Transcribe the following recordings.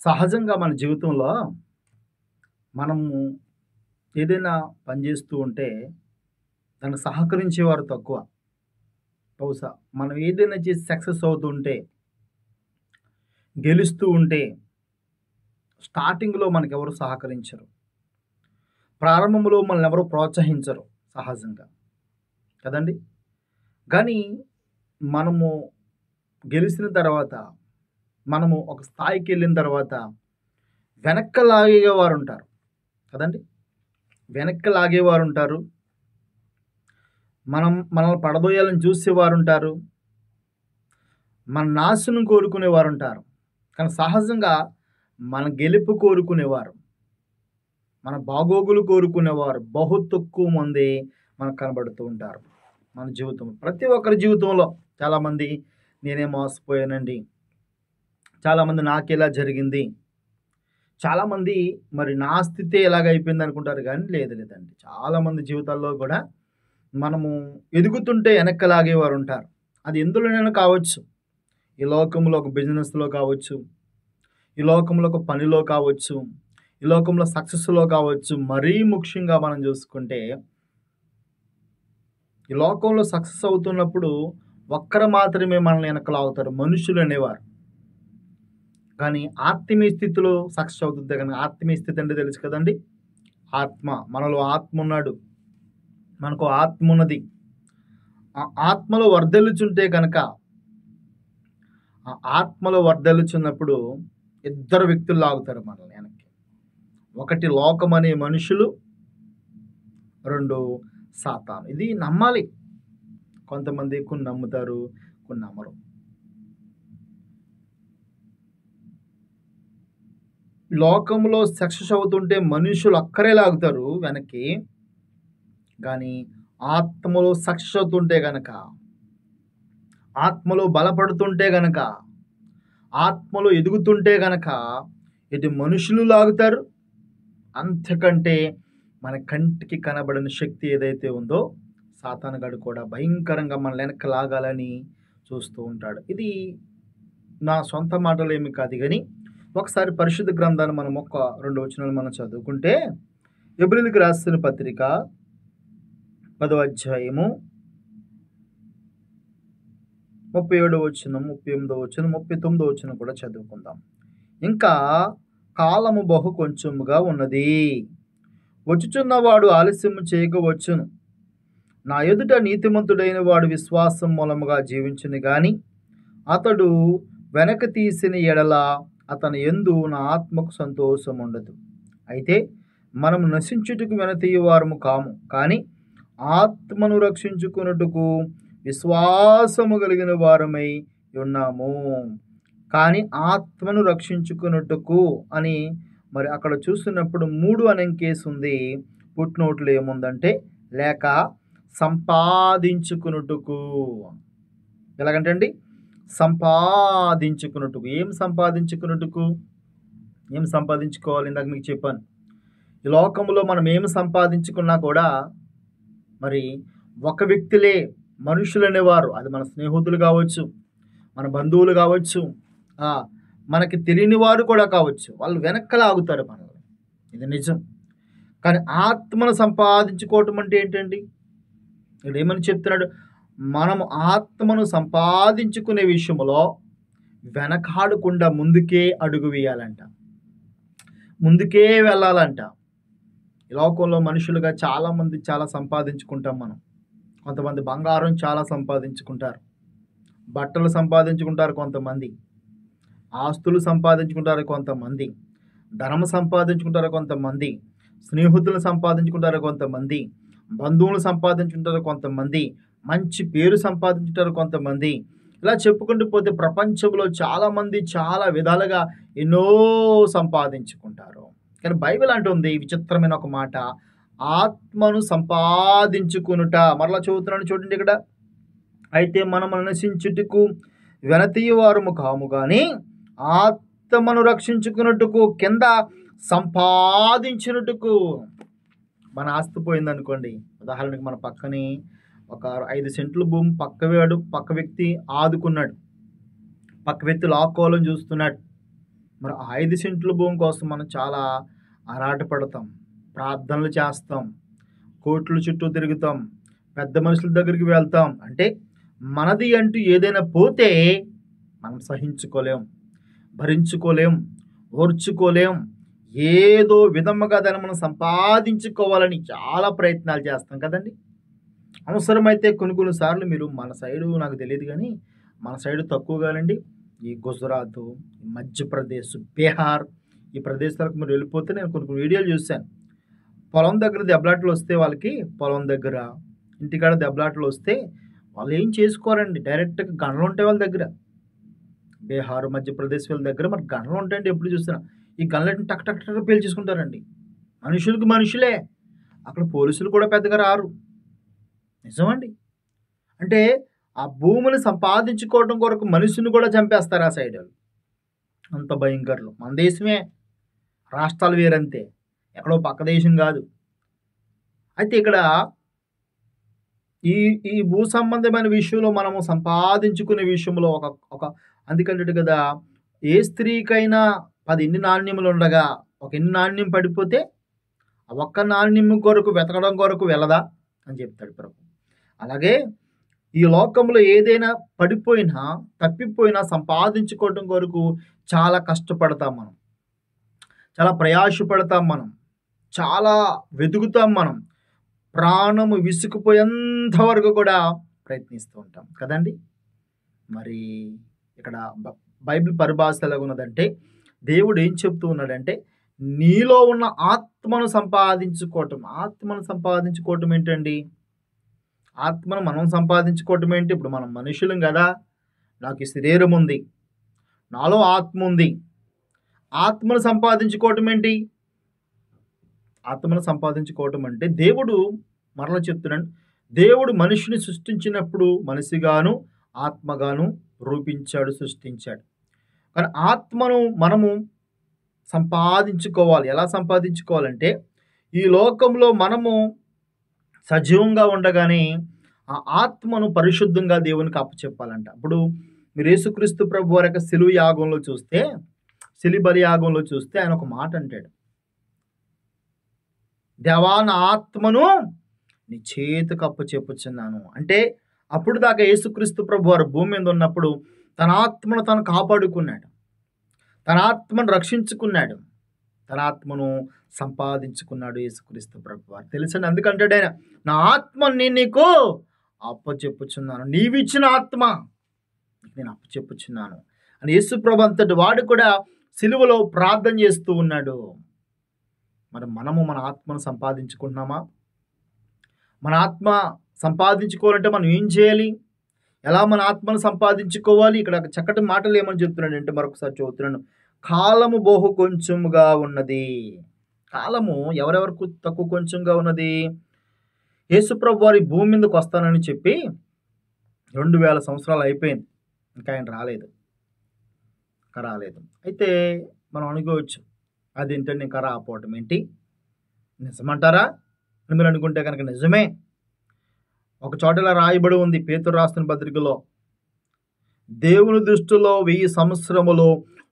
సహజంగా మన జీవితంలో మనము ఏదైనా పని చేస్తూ ఉంటే దానికి సహకరించేవారు తక్కువ. బహుశా మనం ఏదైనా చేసి సక్సెస్ అవుతూ ఉంటే, గెలుస్తూ ఉంటే స్టార్టింగ్‌లో మనకెవరు సహకరించరు. ప్రారంభంలో మనల్ని ఎవరు ప్రోత్సహించరు సహజంగా. కదండీ! గానీ మనము గెలిసిన తర్వాత, మనము ఒక స్థాయికెళ్ళిన తర్వాత వెనక్కి లాగేవారుంటారు. కదండీ! వెనక్కి లాగేవారుంటారు. మనల్ని పడదోయాలని చూసేవారుంటారు. మన నాశనం కోరుకునేవారుంటారు. కానీ సహజంగా మన గెలుపు కోరుకునేవారు, మన బాగోగులు కోరుకునేవారు బహు తక్కువ మందే మనకు కనబడుతూ ఉంటారు. మన జీవితం ప్రతి ఒక్కరి జీవితంలో చాలామంది నేనే మోసపోయానండి. చాలామంది నాకిలా జరిగింది. చాలామంది మరి నా స్థితే ఇలాగైపోయింది అనుకుంటారు గానీ లేదండి. చాలామంది జీవితాల్లో కూడా మనము ఎదుగుతుంటే వెనక్కి లాగేవారుంటారు. అది ఎందులోనైనా కావచ్చు. ఈ లోకంలో ఒక బిజినెస్‌లో కావచ్చు, ఈ లోకంలో ఒక పనిలో కావచ్చు, ఈ లోకంలో సక్సెస్‌లో కావచ్చు. మరీ ముఖ్యంగా మనం చూసుకుంటే, ఈ లోకంలో సక్సెస్ అవుతున్నప్పుడు ఒక్కరు మాత్రమే మనల్ని వెనక్కి లాగుతారు మనుషులనేవారు. కానీ ఆత్మీయ స్థితిలో సక్సెస్ అవుతుంటే గనుక ఆత్మీయ స్థితి అంటే తెలుసు కదండీ! ఆత్మ. మనలో ఆత్మ ఉన్నాడు. మనకు ఆత్మ ఉన్నది. ఆ ఆత్మలో వర్ధిల్లుచుంటే గనక, ఆ ఆత్మలో వర్ధిల్లుచున్నప్పుడు ఇద్దరు వ్యక్తులు లాగుతారు మనల్ని వెనక్కి. ఒకటి లోకమనే మనుషులు, 2 సాతాను. ఇది నమ్మాలి. కొంతమంది కొన్ని నమ్ముతారు, కొన్ని నమ్మరు. లోకంలో సక్సెస్ అవుతుంటే మనుషులు ఒక్కరే లాగుతారు వెనక్కి. గానీ ఆత్మలో సక్సెస్ అవుతుంటే గనక, ఆత్మలో బలపడుతుంటే గనక, ఆత్మలో ఎదుగుతుంటే గనక ఇటు మనుషులు లాగుతారు. అంతకంటే మన కంటికి కనబడని శక్తి ఏదైతే ఉందో సాతానుగాడు కూడా భయంకరంగా మనల్ని వెనక్కి లాగాలని చూస్తూ ఉంటాడు. ఇది నా సొంత మాటలేమి కాదు గాని, ఒకసారి పరిశుద్ధ గ్రంథాన్ని మనం 2 వచనాలు మనం చదువుకుంటే, హెబ్రీయులకు రాసిన పత్రిక 10వ అధ్యాయము 37వ వచనం, 38వ వచనం, 39వ వచనం కూడా చదువుకుందాం. ఇంకా కాలము బహు కొంచెముగా ఉన్నది. వచ్చుచున్నవాడు ఆలస్యము చేయకవచ్చును. నా ఎదుట నీతిమంతుడైన వాడు విశ్వాసం మూలముగా జీవించును గాని, అతడు వెనక తీసిన ఎడల అతని యందు నా ఆత్మకు సంతోషముండదు. అయితే మనము నశించుటకు వెనతీయువారము కాము, కానీ ఆత్మను రక్షించుకొనుటకు విశ్వాసము కలిగిన వారమై ఉన్నాము. కానీ ఆత్మను రక్షించుకొనుటకు అని మరి అక్కడ చూస్తున్నప్పుడు 3 అనే కేసు ఉంది. ఫుట్‌నోట్‌లో ఏముందంటే లేక సంపాదించుకొనుటకు. ఎలాగంటే అండి సంపాదించుకొనుటకు. ఏం సంపాదించుకొనుటకు? ఏం సంపాదించుకోవాలి? ఇందాక మీకు చెప్పాను. ఈ లోకంలో మనం ఏమి సంపాదించుకున్నా కూడా మరి ఒక వ్యక్తులే మనుషులనేవారు, అది మన స్నేహితులు కావచ్చు, మన బంధువులు కావచ్చు, మనకి తెలియని వారు కూడా కావచ్చు, వాళ్ళు వెనక్కి లాగుతారు మనల్ని. ఇది నిజం. కానీ ఆత్మను సంపాదించుకోవటం అంటే ఏంటండి? ఇక్కడ ఏమని చెప్తున్నాడు? మనము ఆత్మను సంపాదించుకునే విషయంలో వెనకాడకుండా ముందుకే అడుగు వేయాలంట, ముందుకే వెళ్ళాలంట. ఈ లోకంలో మనుషులుగా చాలామంది చాలా సంపాదించుకుంటాం మనం. కొంతమంది బంగారం చాలా సంపాదించుకుంటారు, బట్టలు సంపాదించుకుంటారు కొంతమంది, ఆస్తులు సంపాదించుకుంటారు కొంతమంది, ధనం సంపాదించుకుంటారు కొంతమంది, స్నేహితులను సంపాదించుకుంటారు కొంతమంది, బంధువులు సంపాదించుకుంటారు కొంతమంది, మంచి పేరు సంపాదించుకుంటారు కొంతమంది. ఇలా చెప్పుకుంటూ పోతే ప్రపంచంలో చాలామంది చాలా విధాలుగా ఎన్నో సంపాదించుకుంటారు. కానీ బైబిల్ అంటుంది విచిత్రమైన ఒక మాట, ఆత్మను సంపాదించుకునుట. మరలా చదువుతున్నాను చూడండి ఇక్కడ. అయితే మనం నశించుటకు వెనతీయవారము కాము గాని ఆత్మను రక్షించుకున్నట్టుకు కింద సంపాదించినట్టుకు. మన ఆస్తి పోయిందనుకోండి, ఉదాహరణకు మన పక్కనే ఒక 5 సెంట్ల భూమి పక్క వ్యక్తి ఆదుకున్నాడు, పక్క వ్యక్తి లాక్కోవాలని చూస్తున్నాడు. మరి ఆ 5 సెంట్ల భూమి కోసం మనం చాలా ఆరాటపడతాం, ప్రార్థనలు చేస్తాం, కోర్టుల చుట్టూ తిరుగుతాం, పెద్ద మనుషుల దగ్గరికి వెళ్తాం. అంటే మనది అంటూ ఏదైనా పోతే మనం సహించుకోలేం, భరించుకోలేం, ఓర్చుకోలేం. ఏదో విధముగా దాన్ని మనం సంపాదించుకోవాలని చాలా ప్రయత్నాలు చేస్తాం కదండి. అవసరమైతే కొన్ని సార్లు మీరు మన సైడు నాకు తెలియదు కానీ మన సైడు తక్కువగానండి. ఈ గుజరాత్, మధ్యప్రదేశ్, బీహార్ ఈ ప్రదేశాలకు మీరు వెళ్ళిపోతే నేను కొన్ని వీడియోలు చూశాను. పొలం దగ్గర దెబ్బలాటలు వస్తే వాళ్ళకి పొలం దగ్గర ఇంటికాడ దెబ్బలాటలు వస్తే వాళ్ళు ఏం చేసుకోరండి, డైరెక్ట్గా గన్లు ఉంటాయి వాళ్ళ దగ్గర. బీహార్, మధ్యప్రదేశ్ వాళ్ళ దగ్గర మరి గన్లు ఉంటాయండి. ఎప్పుడు చూసినా ఈ గన్లటిని టక్ టక్ టక్ పేల్చేసుకుంటారండి. మనుషులకు మనుషులే, అక్కడ పోలీసులు కూడా పెద్దగా రారు. నిజమండి. అంటే ఆ భూమిని సంపాదించుకోవడం కొరకు మనుషుని కూడా చంపేస్తారు ఆ సైడ్ వాళ్ళు. అంత భయంకరులు. మన దేశమే, రాష్ట్రాలు వేరంతే, ఎక్కడో పక్క దేశం కాదు. అయితే ఇక్కడ ఈ ఈ భూ సంబంధమైన విషయంలో మనము సంపాదించుకునే విషయంలో ఒక ఒక అందుకంటే కదా, ఏ స్త్రీకైనా 10 ఎన్ని నాణ్యములు ఉండగా ఒక ఎన్ని నాణ్యం పడిపోతే ఆ ఒక్క నాణ్యం కొరకు వెతకడం కొరకు వెళ్ళదా అని చెప్తాడు ప్రభు. అలాగే ఈ లోకంలో ఏదైనా పడిపోయినా తప్పిపోయినా సంపాదించుకోవడం కొరకు చాలా కష్టపడతాం మనం, చాలా ప్రయాసపడతాం మనం, చాలా వెతుకుతాం మనం, ప్రాణము విసుకుపోయేంత వరకు కూడా ప్రయత్నిస్తూ ఉంటాం కదండి. మరి ఇక్కడ బైబిల్ పరిభాష ఎలాగున్నదంటే దేవుడు ఏం చెప్తూ ఉన్నాడంటే నీలో ఉన్న ఆత్మను సంపాదించుకోవటం. ఆత్మను సంపాదించుకోవటం ఏంటండి? ఆత్మను మనం సంపాదించుకోవటం ఏంటి? ఇప్పుడు మనం మనుషులం కదా, నాకు ఈ శరీరం ఉంది, నాలో ఆత్మ ఉంది. ఆత్మను సంపాదించుకోవటం ఏంటి? ఆత్మను సంపాదించుకోవటం అంటే దేవుడు, మరలా చెప్తున్నాను, దేవుడు మనిషిని సృష్టించినప్పుడు మనిషిగాను ఆత్మగాను రూపించాడు, సృష్టించాడు. కానీ ఆత్మను మనము సంపాదించుకోవాలి. ఎలా సంపాదించుకోవాలంటే ఈ లోకంలో మనము సజీవంగా ఉండగానే ఆ ఆత్మను పరిశుద్ధంగా దేవునికి అప్పచెప్పాలంట. ఇప్పుడు మీరు యేసుక్రీస్తు ప్రభు వారి యొక్క సిలువ యాగంలో చూస్తే, సిలుబలి యాగంలో చూస్తే ఆయన ఒక మాట అంటాడు, దేవా నా ఆత్మను నీ చేతికి అప్పచెప్పుచున్నాను. అంటే అప్పుడు దాకా యేసుక్రీస్తు ప్రభు వారు భూమి మీద ఉన్నప్పుడు తన ఆత్మను తను కాపాడుకున్నాడు, తన ఆత్మను రక్షించుకున్నాడు, తన ఆత్మను సంపాదించుకున్నాడు యేసుక్రీస్తు ప్రభు వారు. తెలుసండి, అందుకంటాడు ఆయన, నా ఆత్మని నేను నీకు అప్పచెప్పుచున్నాను, నీవిచ్చిన ఆత్మ నేను అప్పచెప్పుచున్నాను అని యేసు ప్రభు అంతటి వాడు కూడా సిలువలో ప్రార్థన చేస్తూ ఉన్నాడు. మరి మనము మన ఆత్మను సంపాదించుకుంటున్నామా? మన ఆత్మ సంపాదించుకోవాలంటే మనం ఏం చేయాలి? ఎలా మన ఆత్మను సంపాదించుకోవాలి? ఇక్కడ చక్కటి మాటలు ఏమని చెప్తున్నాడు అంటే, మరొకసారి చదువుతున్నాను, కాలము బహు కొంచెముగా ఉన్నది. కాలము ఎవరెవరికి తక్కువ కొంచెంగా ఉన్నది? యేసుప్రభు వారి భూమి మీదకి వస్తానని చెప్పి 2000 సంవత్సరాలు అయిపోయింది, ఇంకా ఆయన రాలేదు. అయితే మనం అనుకోవచ్చు, అదేంటండి ఇంకా రాకపోవటం ఏంటి, నిజమంటారా అని మీరు అనుకుంటే కనుక నిజమే. ఒక చోట ఇలా రాయబడి ఉంది పేతురు రాస్తున్న పత్రికలో, దేవుని దృష్టిలో 1000 సంవత్సరములు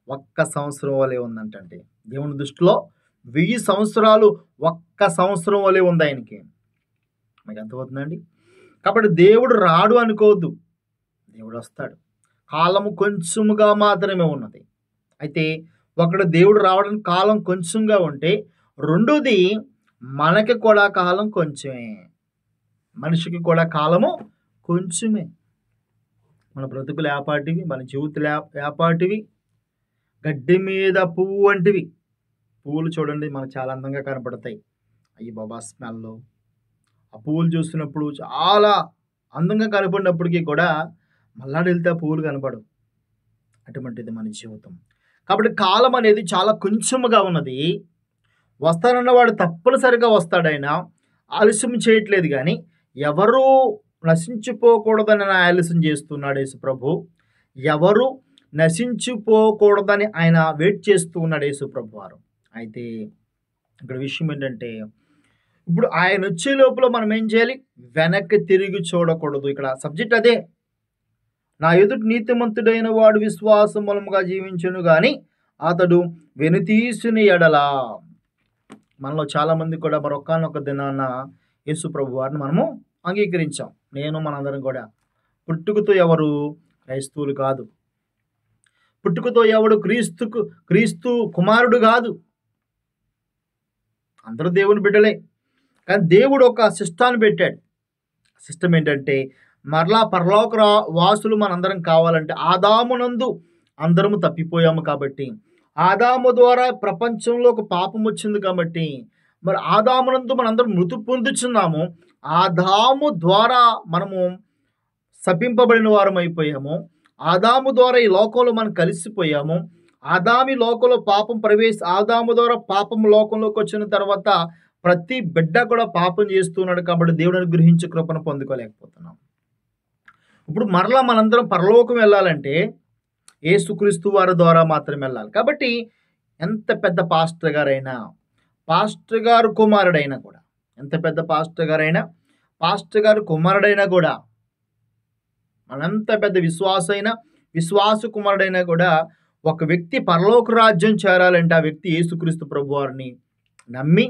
1 సంవత్సరం వలె ఉందంటే. దేవుని దృష్టిలో 1000 సంవత్సరాలు 1 సంవత్సరం వలె ఉంది ఆయనకి. మీకు అర్థమవుతుందండి? కాబట్టి దేవుడు రాడు అనుకోవద్దు, దేవుడు వస్తాడు. కాలము కొంచెముగా మాత్రమే ఉన్నది. అయితే ఒకడు దేవుడు రావడానికి కాలం కొంచెంగా ఉంటే, రెండోది మనకి కూడా కాలం కొంచెమే, మనిషికి కూడా కాలము కొంచెమే. మన బ్రతుకులు ఏపాటివి, మన జీవితాలు ఏపాటివి, గడ్డి మీద పువ్వు వంటివి. పువ్వులు చూడండి మనకు చాలా అందంగా కనపడతాయి, అయ్యి బాబా స్మెల్, ఆ పువ్వులు చూస్తున్నప్పుడు చాలా అందంగా కనపడినప్పటికీ కూడా మళ్ళాడు వెళ్తే ఆ పువ్వులు కనపడవు. అటువంటిది మన జీవితం. కాబట్టి కాలం అనేది చాలా కొంచెముగా ఉన్నది. వస్తానన్నవాడు తప్పనిసరిగా వస్తాడైనా ఆలస్యం చేయట్లేదు. కానీ ఎవరు నశించిపోకూడదని ఆలస్యం చేస్తున్నాడు యేసు ప్రభు, ఎవరు నశించిపోకూడదని ఆయన వెయిట్ చేస్తూ ఉన్నాడు యేసు ప్రభు వారు. అయితే ఇక్కడ విషయం ఏంటంటే, ఇప్పుడు ఆయన వచ్చే లోపల మనం ఏం చేయాలి? వెనక్కి తిరిగి చూడకూడదు. ఇక్కడ సబ్జెక్ట్ అదే, నా ఎదుటి నీతిమంతుడైన వాడు విశ్వాసం మూలముగా జీవించును గాని అతడు వెనుతీసిన ఎడల. మనలో చాలామంది కూడా మరొక్కనొక దినాన యేసు ప్రభు వారిని మనము అంగీకరించాం. నేను మనందరం కూడా. పుట్టుకతో ఎవరు క్రైస్తవులు కాదు. పుట్టుకతో ఎవడు క్రీస్తు కుమారుడు కాదు. అందరూ దేవుని బిడ్డలే. కానీ దేవుడు ఒక సిస్టాన్ని పెట్టాడు. సిస్టమ్ ఏంటంటే, మరలా పరలోక వాసులు మనందరం కావాలంటే ఆదామునందు అందరము తప్పిపోయాము కాబట్టి, ఆదాము ద్వారా ప్రపంచంలో ఒక పాపం వచ్చింది కాబట్టి, మరి ఆదామునందు మనందరం మృతి పొందుచున్నాము. ఆదాము ద్వారా మనము శపింపబడిన వారం అయిపోయాము. ఆదాము ద్వారా ఈ లోకంలో మనం కలిసిపోయాము. ఆదాము లోకంలో ఆదాము ద్వారా పాపం లోకంలోకి వచ్చిన తర్వాత ప్రతి బిడ్డ కూడా పాపం చేస్తున్నాడు కాబట్టి దేవుడు అనుగ్రహించే కృపను పొందుకోలేకపోతున్నాం. ఇప్పుడు మరలా మనందరం పరలోకం వెళ్ళాలంటే యేసుక్రీస్తు వారి ద్వారా మాత్రమే వెళ్ళాలి. కాబట్టి ఎంత పెద్ద పాస్టర్ గారైనా, పాస్టర్ గారు కుమారుడైనా కూడా, ఎంత పెద్ద పాస్టర్ గారైనా, పాస్టర్ గారు కుమారుడైనా కూడా, మనంత పెద్ద విశ్వాస కుమారుడైనా కూడా, ఒక వ్యక్తి పరలోక రాజ్యం చేరాలంటే ఆ వ్యక్తి యేసుక్రీస్తు ప్రభు వారిని నమ్మి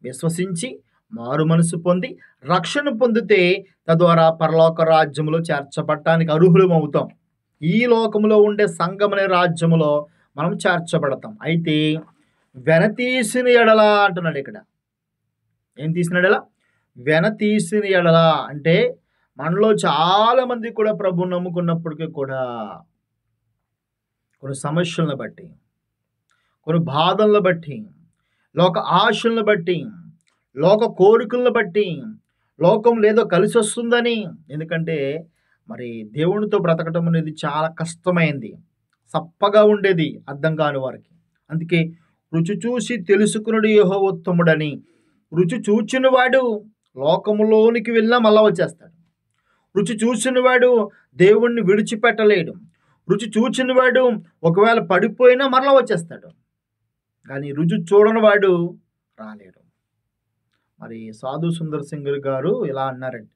విశ్వసించి మారు మనసు పొంది రక్షణ పొందితే తద్వారా పరలోక రాజ్యంలో చేర్చబడటానికి అర్హులం అవుతాం. ఈ లోకంలో ఉండే సంఘం అనే రాజ్యములో మనం చేర్చబడతాం. అయితే వెనతీసిన ఎడల అంటున్నాడు ఇక్కడ. ఏం తీసిన ఎడల? వెనతీసిన ఎడల అంటే మనలో చాలా మంది కూడా ప్రభువుని నమ్ముకున్నప్పటికీ కూడా కొన్ని సమస్యలను బట్టి, కొన్ని బాధలను బట్టి, లోక ఆశలను బట్టి, లోక కోరికలను బట్టి, లోకం లేదో కలిసి వస్తుందని, ఎందుకంటే మరి దేవునితో బ్రతకటం అనేది చాలా కష్టమైంది, సప్పగా ఉండేది అర్థం కాని వారికి. అందుకే రుచి చూసి తెలుసుకునుడు యెహోవా ఉత్తముడని. రుచి చూచిన వాడు లోకములోనికి వెళ్ళినా మళ్ళా వచ్చేస్తాడు. రుచి చూసిన వాడు దేవుణ్ణి విడిచిపెట్టలేడు. రుచి చూచిన వాడు ఒకవేళ పడిపోయినా మరలా వచ్చేస్తాడు. కానీ రుచి చూడని వాడు రాలేడు. మరి సాధు సుందర్ సింగ్ గారు ఇలా అన్నారండి,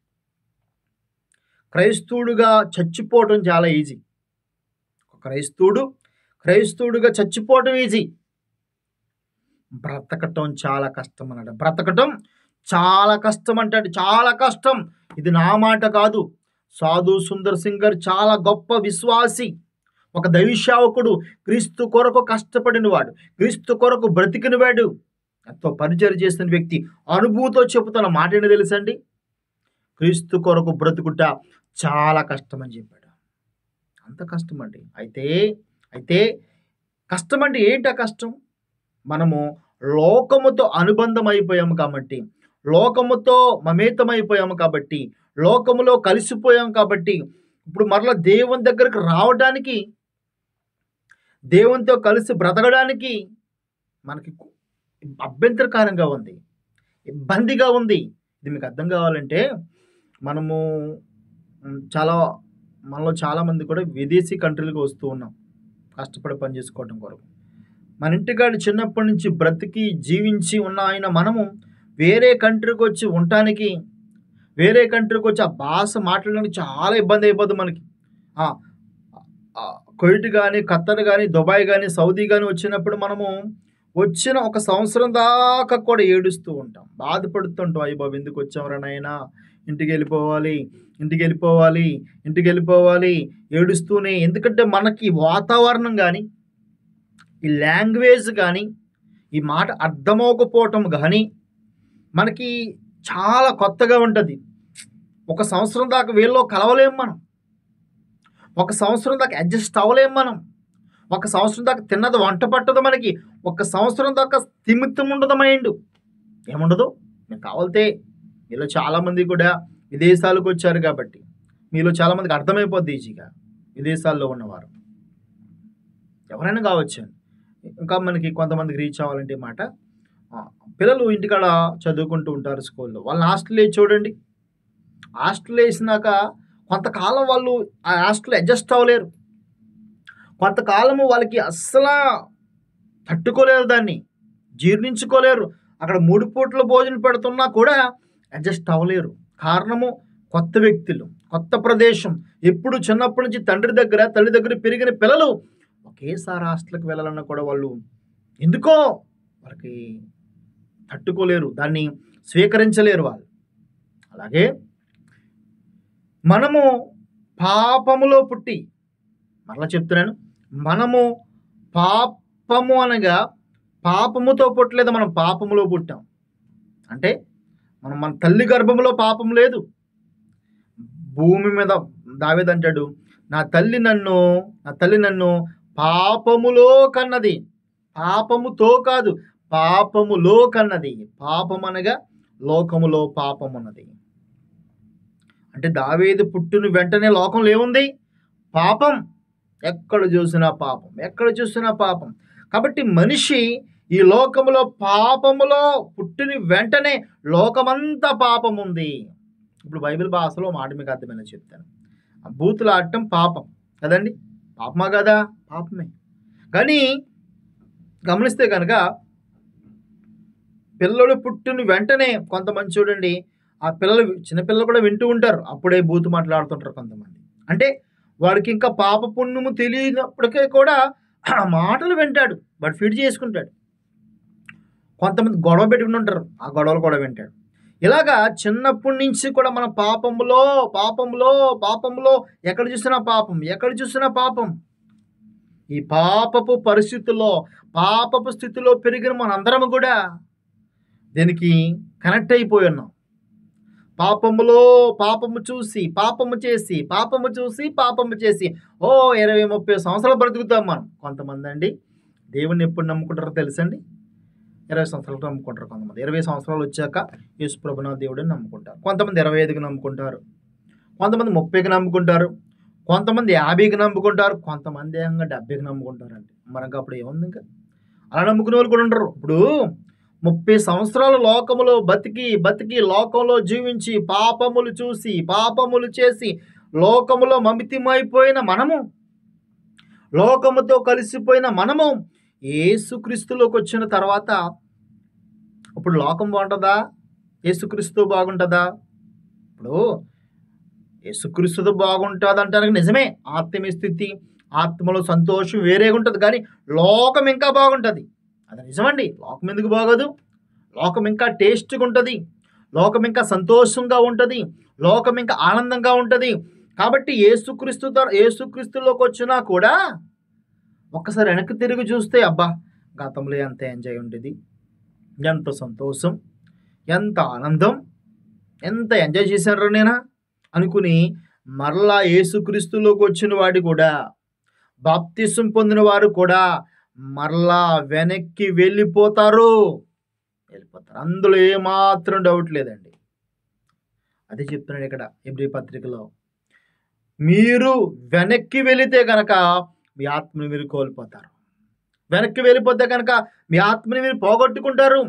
క్రైస్తవుడుగా చచ్చిపోవటం చాలా ఈజీ. క్రైస్తవుడుగా చచ్చిపోవటం ఈజీ, బ్రతకటం చాలా కష్టం అన్నాడు. బ్రతకటం చాలా కష్టం అంటాడు. చాలా కష్టం. ఇది నా మాట కాదు. సాధు సుందర్ సింగ్ గారు చాలా గొప్ప విశ్వాసి, ఒక దైవసేవకుడు, క్రీస్తు కొరకు కష్టపడినవాడు, క్రీస్తు కొరకు బ్రతికినవాడు, ఎంతో పరిచయం చేసిన వ్యక్తి. అనుభూతితో చెబుతున్న మాట ఏంటో తెలుసండి, క్రీస్తు కొరకు బ్రతుకుట చాలా కష్టం అని చెప్పాడు. అంత కష్టం అండి. అయితే కష్టం అంటే ఏంటి? ఆ కష్టం మనము లోకముతో అనుబంధం అయిపోయాము కాబట్టి, లోకముతో మమేతమైపోయాము కాబట్టి, లోకములో కలిసిపోయాం కాబట్టి, ఇప్పుడు మరలా దేవుని దగ్గరకు రావడానికి, దేవునితో కలిసి బ్రతకడానికి మనకి అభ్యంతరకరంగా ఉంది, ఇబ్బందిగా ఉంది. ఇది మీకు అర్థం కావాలంటే మనలో చాలామంది కూడా విదేశీ కంట్రీలకు వస్తూ ఉన్నాం కష్టపడి పని చేసుకోవడం కొరకు. మన ఇంటికాడ చిన్నప్పటి నుంచి బ్రతికి జీవించి ఉన్న ఆయన మనము వేరే కంట్రీకి వచ్చి ఉండటానికి, వేరే కంట్రీకి వచ్చి ఆ భాష మాట్లాడడానికి చాలా ఇబ్బంది అయిపోతుంది మనకి. కువైట్ కానీ, ఖత్తర్ కానీ, దుబాయ్ కానీ, సౌదీ కానీ వచ్చినప్పుడు మనము వచ్చిన 1 సంవత్సరం దాకా కూడా ఏడుస్తూ ఉంటాం, బాధపడుతుంటాం. అయ్య బాబు ఎందుకు వచ్చామరా నాయనా, ఇంటికి వెళ్ళిపోవాలి ఏడుస్తూనే. ఎందుకంటే మనకి వాతావరణం కానీ, ఈ లాంగ్వేజ్ కానీ, ఈ మాట అర్థమవకపోవటం కానీ మనకి చాలా కొత్తగా ఉంటుంది. 1 సంవత్సరం దాకా వీళ్ళలో కలవలేము మనం. 1 సంవత్సరం దాకా అడ్జస్ట్ అవ్వలేము మనం. 1 సంవత్సరం దాకా తిన్నది వంట పట్టదు మనకి. 1 సంవత్సరం దాకా స్థిమితం ఉండదు, మైండ్ ఏముండదు. మీకు కావాలితే మీలో చాలామంది కూడా విదేశాలకు వచ్చారు కాబట్టి మీలో చాలామందికి అర్థమైపోద్ది ఈజీగా. విదేశాల్లో ఉన్నవారు ఎవరైనా కావచ్చు. ఇంకా మనకి కొంతమందికి రీచ్ అవ్వాలంటే మాట, పిల్లలు ఇంటికాడ చదువుకుంటూ ఉంటారు స్కూల్లో, వాళ్ళని హాస్టల్ వేసి చూడండి. హాస్టల్ వేసినాక కొంతకాలం వాళ్ళు ఆ హాస్టల్ అడ్జస్ట్ అవ్వలేరు. కొంతకాలము వాళ్ళకి అస్సలు తట్టుకోలేరు, దాన్ని జీర్ణించుకోలేరు. అక్కడ 3 పూట్ల భోజనం పెడుతున్నా కూడా అడ్జస్ట్ అవ్వలేరు. కారణము కొత్త వ్యక్తులు, కొత్త ప్రదేశం. ఎప్పుడు చిన్నప్పటి నుంచి తండ్రి దగ్గర తల్లి దగ్గర పెరిగిన పిల్లలు ఒకేసారి హాస్టల్కి వెళ్ళాలన్నా కూడా వాళ్ళు ఎందుకో వాళ్ళకి తట్టుకోలేరు, దాన్ని స్వీకరించలేరు వాళ్ళు. అలాగే మనము పాపములో పుట్టి, మరలా చెప్తున్నాను, మనము పాపము అనగా పాపముతో పుట్టలేదు, మనం పాపములో పుట్టాం. అంటే మన తల్లి గర్భంలో పాపం లేదు. భూమి మీద దావీదు అంటాడు, నా తల్లి నన్ను పాపములో కన్నది, పాపముతో కాదు పాపములో కన్నది. పాపం అనగా లోకములో పాపం ఉన్నది. అంటే దావీదు పుట్టిన వెంటనే లోకంలో ఏముంది? పాపం. ఎక్కడ చూసినా పాపం, ఎక్కడ చూసినా పాపం. కాబట్టి మనిషి ఈ లోకములో పాపములో పుట్టిన వెంటనే లోకమంతా పాపం ఉంది. ఇప్పుడు బైబిల్ భాషలో మాట మీకు అర్థమైనా చెప్తాను. బూతులు ఆడటం పాపం కదండి, పాపమా కదా? పాపమే. కానీ గమనిస్తే కనుక పిల్లలు పుట్టిన వెంటనే కొంతమంది చూడండి, ఆ చిన్నపిల్లలు కూడా వింటూ ఉంటారు, అప్పుడే బూతు మాట్లాడుతుంటారు కొంతమంది. అంటే వాడికి ఇంకా పాప పుణ్యము తెలియనప్పటికే కూడా ఆ మాటలు వింటాడు, వాడు ఫీడ్ చేసుకుంటాడు. కొంతమంది గొడవ పెట్టుకుని ఉంటారు, ఆ గొడవలు కూడా వింటాడు. ఇలాగా చిన్నప్పటి నుంచి కూడా మన పాపంలో పాపంలో పాపంలో ఎక్కడ చూసినా పాపం, ఎక్కడ చూసినా పాపం. ఈ పాపపు పరిస్థితుల్లో, పాపపు స్థితిలో పెరిగిన మనందరం కూడా దీనికి కనెక్ట్ అయిపోయి ఉన్నాం. పాపములో పాపము చూసి పాపము చేసి, పాపము చూసి పాపము చేసి 20-30 సంవత్సరాలు బ్రతుకుతాం మనం. కొంతమంది అండి దేవుణ్ణి ఎప్పుడు నమ్ముకుంటారో తెలుసండి? 20 సంవత్సరాలు నమ్ముకుంటారు కొంతమంది. 20 సంవత్సరాలు వచ్చాక యేసు ప్రభునాథ దేవుడిని నమ్ముకుంటారు. కొంతమంది 25కి నమ్ముకుంటారు, కొంతమంది 30కి నమ్ముకుంటారు, కొంతమంది 50కి నమ్ముకుంటారు, కొంతమంది ఏకంగా 70కి నమ్ముకుంటారండి. మరి అప్పుడు ఏముంది? ఇంకా అలా నమ్ముకునే వాళ్ళు కూడా ఉండరు. ఇప్పుడు 30 సంవత్సరాలు లోకములో బతికి లోకంలో జీవించి పాపములు చూసి పాపములు చేసి లోకములో మమితిమైపోయిన మనము, లోకముతో కలిసిపోయిన మనము యేసుక్రీస్తులోకి వచ్చిన తర్వాత ఇప్పుడు లోకం బాగుంటుందా? యేసుక్రీస్తు బాగుంటుందా? ఇప్పుడు యేసుక్రీస్తుతో బాగుంటుంది అంటానికి నిజమే, ఆత్మీయ స్థితి, ఆత్మలో సంతోషం వేరేగా ఉంటుంది. కానీ లోకం ఇంకా బాగుంటుంది, అది నిజమండి. లోకం ఎందుకు బాగోదు? లోకం ఇంకా టేస్ట్గా ఉంటుంది, లోకం ఇంకా సంతోషంగా ఉంటుంది, లోకం ఇంకా ఆనందంగా ఉంటుంది. కాబట్టి యేసుక్రీస్తులోకి వచ్చినా కూడా ఒక్కసారి వెనక్కి తిరిగి చూస్తే అబ్బా, గతంలో ఎంత ఎంజాయ్ ఉండేది, ఎంత సంతోషం, ఎంత ఆనందం, ఎంత ఎంజాయ్ చేశారు నేనా అనుకుని మరలా యేసుక్రీస్తులోకి వచ్చిన వాడు కూడా, బాప్తిసం పొందిన వారు కూడా మరలా వెనక్కి వెళ్ళిపోతారు. అందులో ఏమాత్రం డౌట్ లేదండి. అదే చెప్తున్నాడు ఇక్కడ హెబ్రీ పత్రికలో, మీరు వెనక్కి వెళితే కనుక మీ ఆత్మని మీరు కోల్పోతారు. వెనక్కి వెళ్ళిపోతే కనుక మీ ఆత్మని మీరు పోగొట్టుకుంటారు.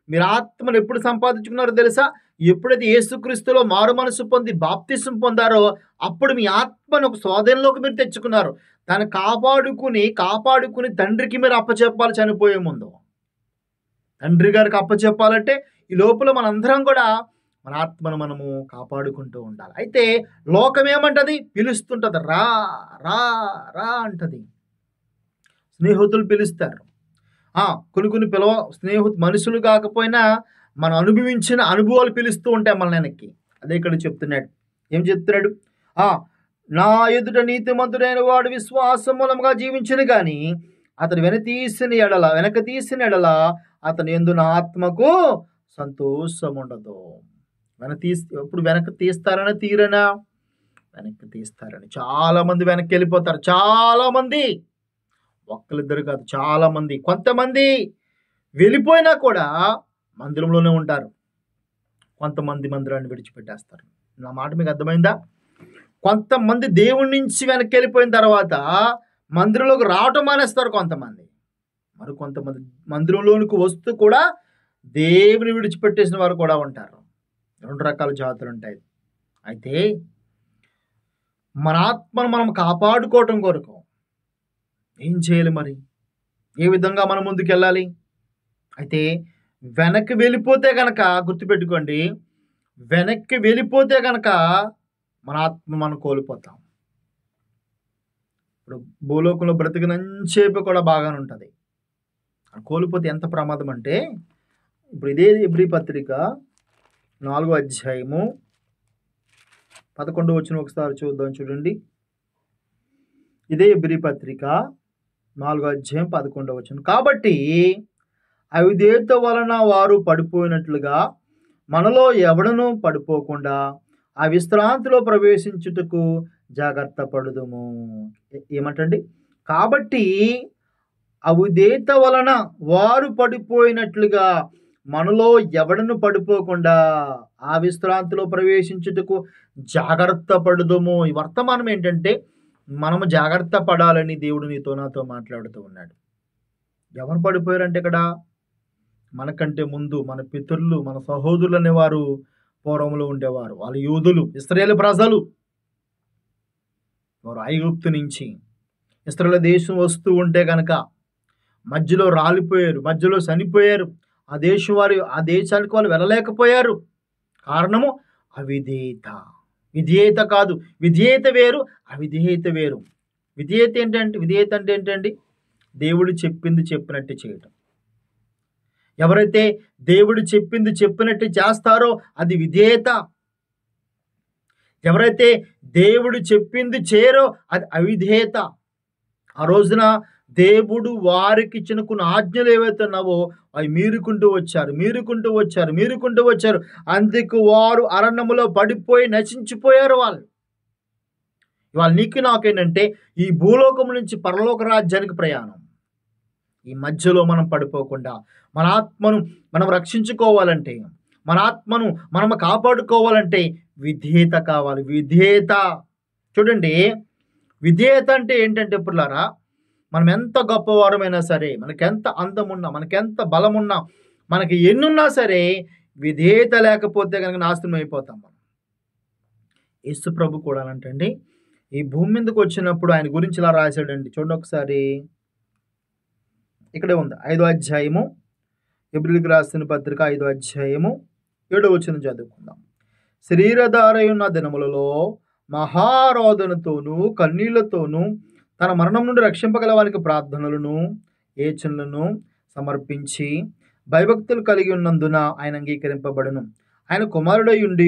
మీరు ఆత్మను ఎప్పుడు సంపాదించుకున్నారో తెలుసా? ఎప్పుడైతే యేసుక్రీస్తులో మారు మనసు పొంది బాప్తిసం పొందారో అప్పుడు మీ ఆత్మను ఒక స్వాధీనంలోకి మీరు తెచ్చుకున్నారు. దాన్ని కాపాడుకుని తండ్రికి మీరు అప్పచెప్పాలి. చనిపోయే ముందు తండ్రి గారికి అప్పచెప్పాలంటే ఈ లోపల మనందరం కూడా మన ఆత్మను మనము కాపాడుకుంటూ ఉండాలి. అయితే లోకం ఏమంటది? పిలుస్తుంటది, రా రా రా అంటది. స్నేహితులు పిలుస్తారు, కొన్ని మనుషులు కాకపోయినా మనం అనుభవించిన అనుభవాలు పిలుస్తూ ఉంటాయి మన వెనక్కి. అదే ఇక్కడ చెప్తున్నాడు. ఏం చెప్తున్నాడు? నా ఎదుట నీతిమంతుడైన వాడు విశ్వాసం మూలంగా జీవించిన కానీ అతడు వెనక తీసిన ఎడల అతని యందు నా ఆత్మకు సంతోషం ఉండదు. ఇప్పుడు వెనక్కి తీస్తారని తీరనా? వెనక్కి తీస్తారని. చాలా మంది వెనక్కి వెళ్ళిపోతారు. చాలా మంది, ఒక్కరిద్దరు కాదు, చాలా మంది. కొంతమంది వెళ్ళిపోయినా కూడా మందిరంలోనే ఉంటారు, కొంతమంది మందిరాన్ని విడిచిపెట్టేస్తారు. నా మాట మీకు అర్థమైందా? కొంతమంది దేవుడి నుంచి వెనక్కి వెళ్ళిపోయిన తర్వాత మందిరంలోకి రావటం మానేస్తారు కొంతమంది. మరి కొంతమంది మందిరంలోనికి వస్తూ కూడా దేవుని విడిచిపెట్టేసిన వారు కూడా ఉంటారు. 2 రకాల జాతులు ఉంటాయి. అయితే మన ఆత్మను మనం కాపాడుకోవటం కొరకు ఏం చేయాలి? మరి ఏ విధంగా మనం ముందుకు వెళ్ళాలి? అయితే వెనక్కి వెళ్ళిపోతే కనుక గుర్తుపెట్టుకోండి, వెనక్కి వెళ్ళిపోతే కనుక మన ఆత్మ మనం కోల్పోతాం. ఇప్పుడు భూలోకంలో బ్రతికినంచేపు కూడా బాగానే ఉంటుంది. కోల్పోతే ఎంత ప్రమాదం అంటే, ఇప్పుడు ఇదే హెబ్రీ పత్రిక 4వ అధ్యాయము 11వ వచనం ఒకసారి చూద్దాం, చూడండి. ఇదే హెబ్రీ పత్రిక 4వ అధ్యాయం 11వ వచనం. కాబట్టి అవిధేయత వలన వారు పడిపోయినట్లుగా మనలో ఎవడనూ పడిపోకుండా ఆ విశ్రాంతిలో ప్రవేశించుటకు జాగ్రత్త పడుదుము. ఏమంటండి? కాబట్టి అవిధేయత వలన వారు పడిపోయినట్లుగా మనలో ఎవడను పడిపోకుండా ఆ విశ్రాంతిలో ప్రవేశించుటకు జాగ్రత్త పడుదుము. ఈ వర్తమానం ఏంటంటే, మనము జాగ్రత్త పడాలని దేవుడు నీతో నాతో మాట్లాడుతూ ఉన్నాడు. ఎవరు పడిపోయారంటే ఇక్కడ మనకంటే ముందు మన పితరులు, మన సహోదరులు అనేవారు పూర్వంలో ఉండేవారు. వాళ్ళు యూదులు, ఇశ్రాయేలు ప్రజలు. వారు ఐగుప్తు నుంచి ఇశ్రాయేలు దేశం వస్తూ ఉంటే కనుక మధ్యలో రాలిపోయారు, మధ్యలో చనిపోయారు. ఆ దేశానికి వాళ్ళు వెళ్ళలేకపోయారు. కారణము అవిధేయత. విధేయత కాదు, విధేయత వేరు, అవిధేయత వేరు. విధేయత అంటే ఏంటండి? దేవుడు చెప్పింది చెప్పినట్టు చేయటం. ఎవరైతే దేవుడు చెప్పింది చెప్పినట్టు చేస్తారో అది విధేయత. ఎవరైతే దేవుడు చెప్పింది చేయరో అది అవిధేయత. ఆ రోజున దేవుడు వారికి ఇచ్చిన కొన్ని ఆజ్ఞలు ఏవైతే ఉన్నావో అవి మీరుకుంటూ వచ్చారు. అందుకు వారు అరణ్యములో పడిపోయి నశించిపోయారు. ఇవాళ నీకు నాకేంటంటే ఈ భూలోకం నుంచి పరలోక రాజ్యానికి ప్రయాణం. ఈ మధ్యలో మనం పడిపోకుండా మన ఆత్మను మనం రక్షించుకోవాలంటే, మన ఆత్మను మనం కాపాడుకోవాలంటే విధేయత కావాలి. విధేయత. చూడండి, విధేయత అంటే ఏంటంటే పుల్లారా, మనం ఎంత గొప్పవారమైనా సరే, మనకెంత అందమున్నా, మనకెంత బలమున్నా, మనకి ఎన్నున్నా సరే విధేయత లేకపోతే కనుక నాశనం అయిపోతాం మనం. యేసు ప్రభు కూడా అంటండి, ఈ భూమి మీదకి వచ్చినప్పుడు ఆయన గురించి ఇలా రాశాడండి. చూడండి ఒకసారి, ఇక్కడే ఉంది. 5వ అధ్యాయము, హెబ్రీయులకు రాసిన పత్రిక 5వ అధ్యాయము 7వ వచనం చదువుకుందాం. శరీరధారయున్న దినములలో మహారోదనతోనూ కన్నీళ్లతోనూ తన మరణం నుండి రక్షింపగల వారికి ప్రార్థనలను ఏచనలను సమర్పించి భయభక్తులు కలిగి ఉన్నందున ఆయన అంగీకరింపబడును. ఆయన కుమారుడై ఉండి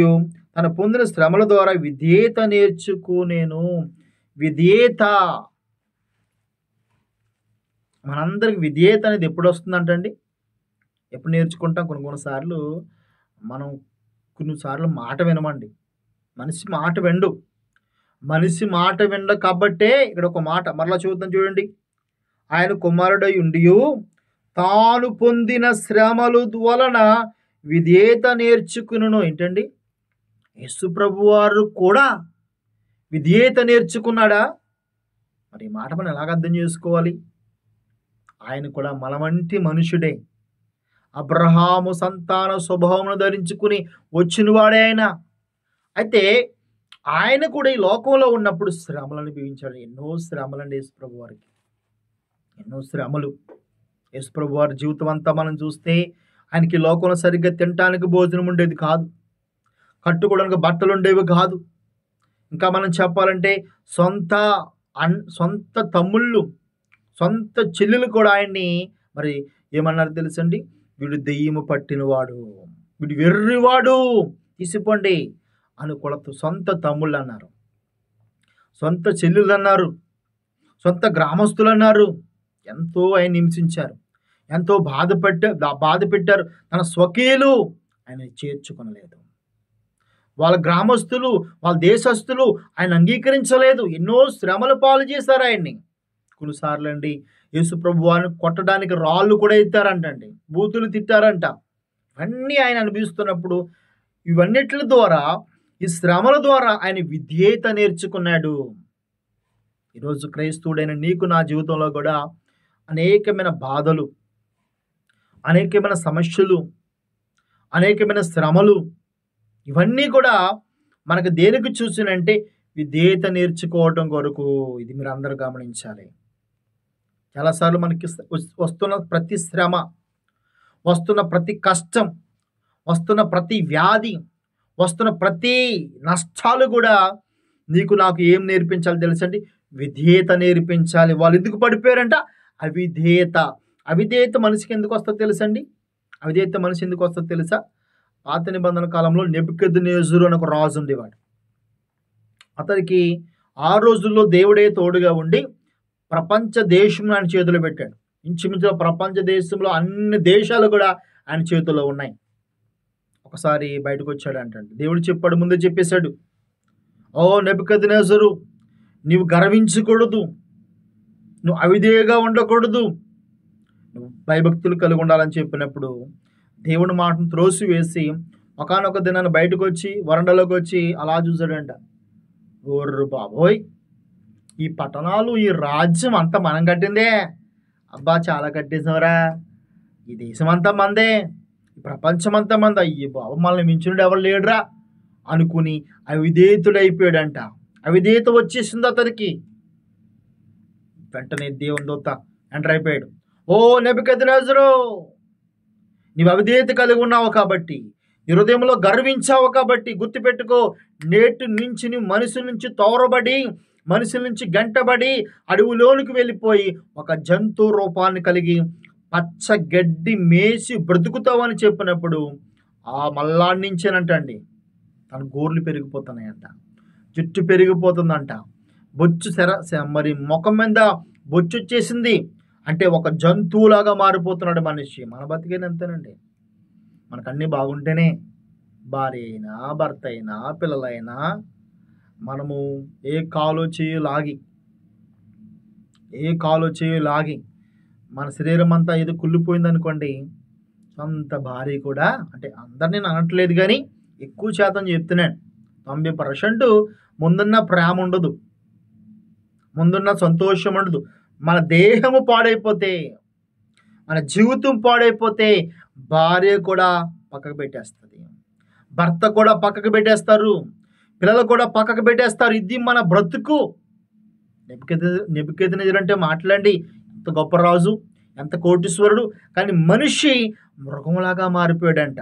తన పొందిన శ్రమల ద్వారా విధేయత నేర్చుకునేను. విధేయత. మనందరికి విధేయత అనేది ఎప్పుడు వస్తుందంటండి? ఎప్పుడు నేర్చుకుంటాం? కొన్నిసార్లు మనం కొన్నిసార్లు మాట వినమండి. మనిషి మాట వినడు కాబట్టే ఇక్కడ ఒక మాట మరలా చూద్దాం, చూడండి. ఆయన కుమారుడై ఉండి తాను పొందిన శ్రమల వలన విధేయత నేర్చుకును. ఏంటండి? యేసు ప్రభు వారు కూడా విధేయత నేర్చుకున్నాడా? మరి ఈ మాట మనం ఎలాగ అర్థం చేసుకోవాలి? ఆయన కూడా మనవంటి మనుషుడే. అబ్రహాము సంతాన స్వభావమును ధరించుకుని వచ్చినవాడే ఆయన. అయితే ఆయన కూడా ఈ లోకంలో ఉన్నప్పుడు శ్రమలు అనుభవించాడు. ఎన్నో శ్రమలండి యేసు ప్రభు వారికి, ఎన్నో శ్రమలు. యేసు ప్రభు వారి జీవితం అంతా మనం చూస్తే ఆయనకి లోకంలో సరిగ్గా తినటానికి భోజనం ఉండేది కాదు, కట్టుకోవడానికి బట్టలు ఉండేవి కాదు. ఇంకా మనం చెప్పాలంటే సొంత తమ్ముళ్ళు, సొంత చెల్లెలు కూడా ఆయన్ని మరి ఏమన్నారు తెలుసండి? వీడు దెయ్యము పట్టినవాడు, వీడు వెర్రివాడు, తీసిపోండి అని కొలత. సొంత తమ్ముళ్ళు అన్నారు, సొంత చెల్లెలు అన్నారు, సొంత గ్రామస్తులు అన్నారు. ఎంతో ఆయన హింసించారు, ఎంతో బాధ పెట్టారు. తన స్వకీయులు ఆయన చేర్చుకొనలేదు. వాళ్ళ గ్రామస్తులు, వాళ్ళ దేశస్తులు ఆయన అంగీకరించలేదు. ఎన్నో శ్రమల పాలు చేశారు ఆయన్ని. కొన్నిసార్లు అండి యేసు ప్రభు వారిని కొట్టడానికి రాళ్ళు కూడా ఎత్తారంటండి, బూతులు తిట్టారంట. ఇవన్నీ ఆయన అనుభవిస్తున్నప్పుడు ఇవన్నిటి ద్వారా, ఈ శ్రమల ద్వారా ఆయన విధేయత నేర్చుకున్నాడు. ఈరోజు క్రైస్తవుడైన నీకు నా జీవితంలో కూడా అనేకమైన బాధలు, అనేకమైన సమస్యలు, అనేకమైన శ్రమలు, ఇవన్నీ కూడా మనకు దేనికి చూసినంటే విధేయత నేర్చుకోవటం కొరకు. ఇది మీరు అందరూ గమనించాలి. చాలాసార్లు మనకి వస్తున్న ప్రతి శ్రమ, వస్తున్న ప్రతి కష్టం, వస్తున్న ప్రతి వ్యాధి, వస్తున్న ప్రతి నష్టాలు కూడా నీకు నాకు ఏం నేర్పించాలి తెలుసండి? విధేయత నేర్పించాలి. వాళ్ళు ఎందుకు పడిపోయారంట? అవిధేయత. అవిధేయత మనిషికి ఎందుకు వస్తుందో తెలుసండి? అవిధేయత మనిషి ఎందుకు వస్తుందో తెలుసా? పాత నిబంధన కాలంలో నెబుకద్నెజరు అని ఒక రాజు ఉండేవాడు. అతనికి ఆ రోజుల్లో దేవుడే తోడుగా ఉండి ప్రపంచ దేశం ఆయన చేతిలో పెట్టాడు. ఇంచుమించుగా ప్రపంచ దేశంలో అన్ని దేశాలు కూడా ఆయన చేతుల్లో ఉన్నాయి. ఒకసారి బయటకు వచ్చాడు అంటండి. దేవుడు చెప్పాడు, ముందే చెప్పేశాడు, ఓ నెబుకద్నెజరు, నీవు గర్వించకూడదు, నువ్వు అవిధేయగా ఉండకూడదు, నువ్వు భయభక్తులు కలిగి ఉండాలని చెప్పినప్పుడు దేవుని మాటను త్రోసివేసి ఒకానొక దినాన్ని బయటకు వచ్చి వరండాలోకి వచ్చి అలా చూశాడంట. ఓర్రు బాబోయ్, ఈ పట్టణాలు, ఈ రాజ్యం అంతా మనం కట్టిందే, అబ్బా చాలా కట్టేసావరా, ఈ దేశం అంతా మందే, ఈ ప్రపంచం అంతా మంది, అయ్యి బాబు మనల్ని మించుడు ఎవరు లేడురా అనుకుని అవిధేయతుడైపోయాడంట. అవిధేయత వచ్చేసింది అతనికి. వెంటనే దేవుని దూత ఎంటర్ అయిపోయాడు. ఓ నెబుకద్నెజరు, నీవు అవిధేయత కలిగి ఉన్నావు కాబట్టి, నీ హృదయంలో గర్వించావు కాబట్టి గుర్తుపెట్టుకో, నేటి నుంచి నీ మనుషుల నుంచి తోరబడి, మనుషుల నుంచి గంటబడి అడవిలోనికి వెళ్ళిపోయి ఒక జంతు రూపాన్ని కలిగి పచ్చ గడ్డి మేసి బ్రతుకుతావు అని చెప్పినప్పుడు ఆ మల్లాడి నుంచేనంటండి తన గోర్లు పెరిగిపోతున్నాయంట, జుట్టు పెరిగిపోతుందంట, బొచ్చు మరి ముఖం మీద బొచ్చు వచ్చేసింది. అంటే ఒక జంతువులాగా మారిపోతున్నాడు మనిషి. మన బతికేది అంతేనండి. మనకు అన్నీ బాగుంటేనే, భార్య అయినా భర్త అయినా పిల్లలైనా, మనము ఏ కాలో చేయి లాగి మన శరీరం అంతా ఏదో కుళ్ళిపోయింది అనుకోండి, సొంత భార్య కూడా, అంటే అందరినీ నేను అనట్లేదు కానీ ఎక్కువ శాతం చెప్తున్నాను, 90% ముందున్న ప్రేమ ఉండదు, ముందున్న సంతోషం ఉండదు. మన దేహము పాడైపోతే, మన జీవితం పాడైపోతే భార్య కూడా పక్కకు పెట్టేస్తుంది, భర్త కూడా పక్కకు పెట్టేస్తారు, పిల్లలు కూడా పక్కకు పెట్టేస్తారు. ఇది మన బ్రతుకు. నెబుకద్నెజరు అంటే మాట్లాడండి, ఎంత గొప్ప రాజు, ఎంత కోటీశ్వరుడు, కానీ మనిషి మృగంలాగా మారిపోయాడంట.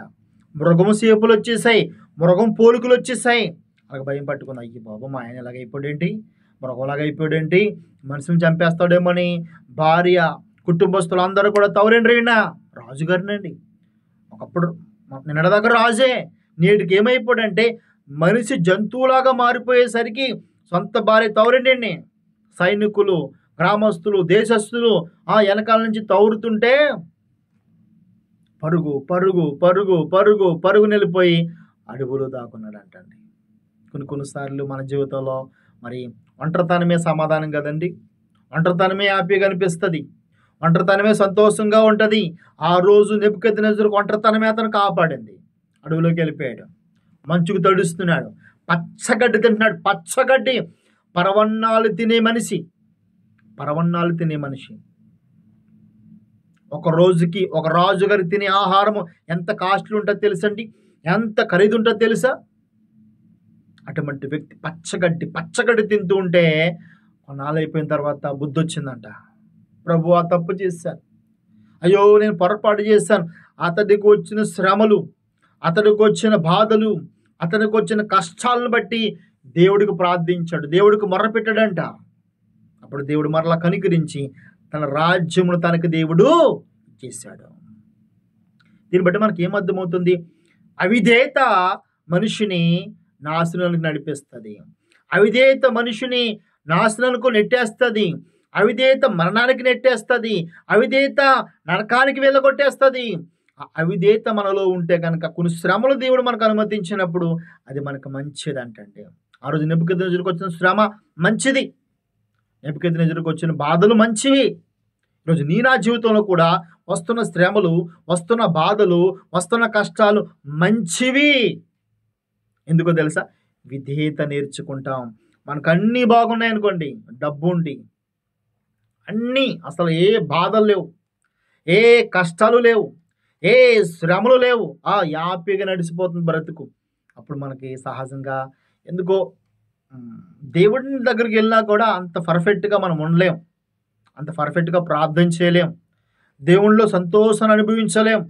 మృగము సేపులు వచ్చేసాయి, మృగం పోలికలు వచ్చేసాయి. అలాగ భయం పట్టుకుని, అయ్యి బాబు మా ఆయన ఇలాగ అయిపోయాడేంటి, మృగంలాగా అయిపోయాడేంటి, మనుషుని చంపేస్తాడేమని భార్య కుటుంబస్తులు అందరూ కూడా తౌరేండ్రైనా రాజుగారినండి. ఒకప్పుడు నిన్నటిదాకా రాజే, నేటికి ఏమైపోయాడంటే మనిషి జంతువులాగా మారిపోయేసరికి సొంత భార్య తౌరేండి. సైనికులు, గ్రామస్తులు, దేశస్తులు ఆ వెనకాల నుంచి తౌరుతుంటే పరుగు పరుగు పరుగు పరుగు పరుగు నిలిపోయి అడుగులు దాక్కున్నాడంటండి. కొన్నిసార్లు మన జీవితంలో మరి ఒంటరితనమే సమాధానం కదండి. ఒంటరితనమే హ్యాపీగా అనిపిస్తుంది, ఒంటరితనమే సంతోషంగా ఉంటుంది. ఆ రోజు నెబుకద్నెజరుకు ఒంటరితనమే అతను కాపాడింది. అడవిలోకి వెళ్ళిపోయాడు, మంచుకు తడుస్తున్నాడు, పచ్చగడ్డి తింటున్నాడు. పచ్చగడ్డి, పరవన్నాలు తినే మనిషి. ఒక రోజుకి ఒక రాజుగారు తినే ఆహారము ఎంత కాస్ట్లీ ఉంటుందో తెలుసండి, ఎంత ఖరీదు ఉంటుందో తెలుసా? అటువంటి వ్యక్తి పచ్చగడ్డి తింటూ ఉంటే కొన్నాళ్ళు అయిపోయిన తర్వాత బుద్ధి వచ్చిందంట. ప్రభు, ఆ తప్పు చేశాను, అయ్యో నేను పొరపాటు చేశాను. అతడికి వచ్చిన శ్రమలు, అతడికి వచ్చిన బాధలు, అతనికి వచ్చిన కష్టాలను బట్టి దేవుడికి ప్రార్థించాడు, దేవుడికి మొర్రపెట్టాడంట. అప్పుడు దేవుడు మరలా కనికరించి తన రాజ్యమును తనకు దేవుడు ఇచ్చేశాడు. దీన్ని బట్టి మనకి ఏమర్థమవుతుంది? అవిధేయత మనిషిని నాశనానికి నడిపిస్తుంది, అవిధేయత మనిషిని నాశనానికి నెట్టేస్తుంది, అవిధేయత మరణానికి నెట్టేస్తుంది, అవిధేయత నరకానికి వెళ్ళగొట్టేస్తుంది. అవిధేయత మనలో ఉంటే కనుక కొన్ని శ్రమలు దేవుడు మనకు అనుమతించినప్పుడు అది మనకు మంచిది అంటండి. ఆ రోజు నెబుకద్నెజరుకు వచ్చిన శ్రమ మంచిది, నెబుకద్నెజరుకు వచ్చిన బాధలు మంచివి. ఈరోజు నా జీవితంలో కూడా వస్తున్న శ్రమలు, వస్తున్న బాధలు, వస్తున్న కష్టాలు మంచివి. ఎందుకో తెలుసా? విధేయత నేర్చుకుంటాం. మనకు అన్నీ బాగున్నాయి అనుకోండి, డబ్బు ఉండి అన్నీ, అసలు ఏ బాధలు లేవు, ఏ కష్టాలు లేవు, ఏ శ్రమలు లేవు, హ్యాపీగా నడిచిపోతుంది బ్రతుకు. అప్పుడు మనకి సహజంగా ఎందుకో దేవుడి దగ్గరికి వెళ్ళినా కూడా అంత పర్ఫెక్ట్గా మనం ఉండలేం, అంత పర్ఫెక్ట్గా ప్రార్థన చేయలేం, దేవుళ్ళలో సంతోషాన్ని అనుభవించలేం.